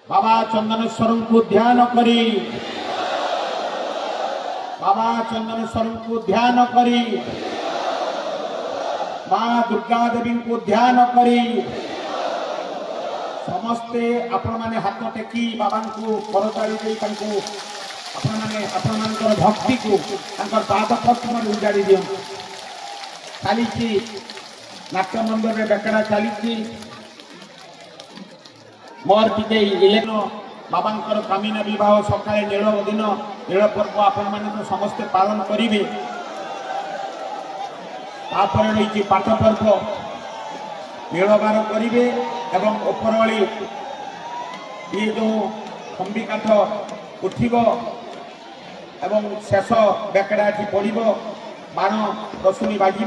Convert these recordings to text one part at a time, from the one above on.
बाबा चंदनेश्वर को ध्यान करी बाबा चंदनेश्वर को ध्यान करी माँ दुर्गा देवी को ध्यान करी समस्ते आपण माने हाथ टेकी बाबा को करताली दे आपण माने आपण भक्ति को पाद पद्म उजाड़ी दियो। चली नाट्य मंदिर में बेकड़ा चली मोर टे इलेक्शन बाबा कामिना विवाह सका नील दिन नील पर्व आपण मैंने तो समस्ते पालन करेंगे। रही पाठ पर्व नीलबार करेंगे एवं उपरवली ये जो खंबी काठ उठब एवं शेष बेकड़ा पड़ बाण रसुणी बाज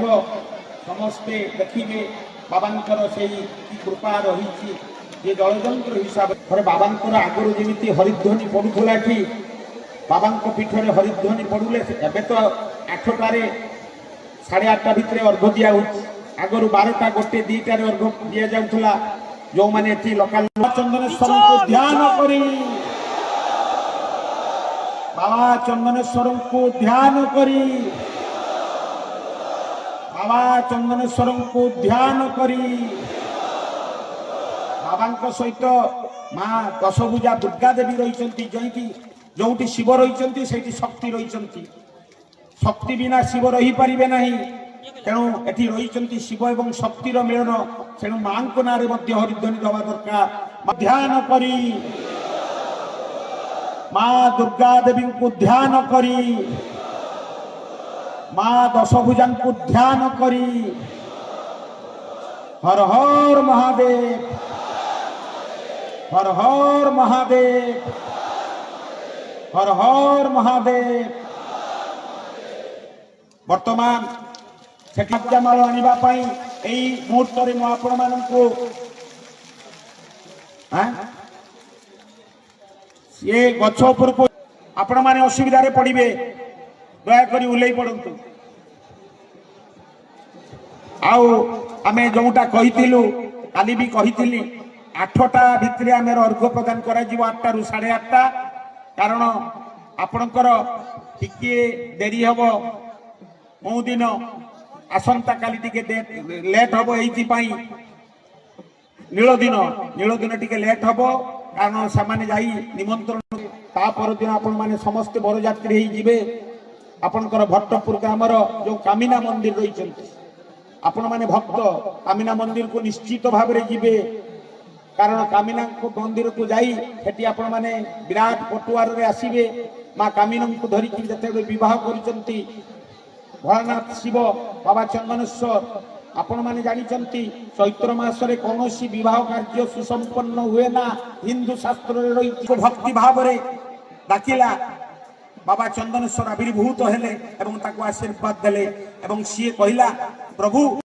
समस्ते देखिए बाबा से कृपा रही ये जलजंत्र हिसाब से बाबा आगुरी जमी हरिध्वनि पड़ूला कि बाबा पीठर हरिध्वनि पड़ुले एवं तो 8टार 8:30 भितर अर्घ दिया आगु 12टा 1 2टार अर्घ दि जाऊला जो मैंने लोकाल चंदनेश्वर को ध्यान करी बाबा चंदनेश्वर को ध्यान करी बाबा चंदनेश्वर को ध्यान करी बाबा सहित माँ दशभुजा दुर्गा देवी रही जो शिव रही शक्ति रही शक्ति बिना शिव रही पारे ना तेणु एटी रही शिव एवं शक्तिर मिलन तेणु माँ को नारे हरिध्वनि दवा दरकार ध्यान करी माँ दुर्गा देवी को ध्यान करी माँ दशभुजा को ध्यान करी हर हर महादेव हर हर महादेव हर हर महादेव। वर्तमान माल आने मुहूर्त आपण मान ये गछ उपर को आपण माने असुविधा पड़े दयाकोरी उल्लै पड़तु आमे जोटा कही काली भी कही 8टा भितर आम अर्घ प्रदान कर 8टा ରୁ 8:30 कारण आपणकर टिके देरी हम मो दिन आसंता काली टिके लेट हम नील दिन टिके लेट हम कारण से जाई निमंत्रण ता पर दिन आपण माने समस्त बरयात्री जीवे आपणकर भट्टपुर ग्रामर जो कामिना मंदिर रही आपण माने भक्त कामिना मंदिर को निश्चित भाव में जीवे कारण कामिना मंदिर को जाई सेठी आपण माने विराट पटुआर रे आसीबे माँ कामिना को धरिकी जते विवाह करिसंती भोलानाथ शिव बाबा चंदनेश्वर आपण माने जानिचंती चैत्र मास रे कोनोसी विवाह कार्य सुसंपन्न हुए ना हिंदू शास्त्र रे रही भक्ति भाव रे डाकिला बाबा चंदनेश्वर आविर्भूत हेले एवं ताको आशीर्वाद देले एवं सी कहिला प्रभु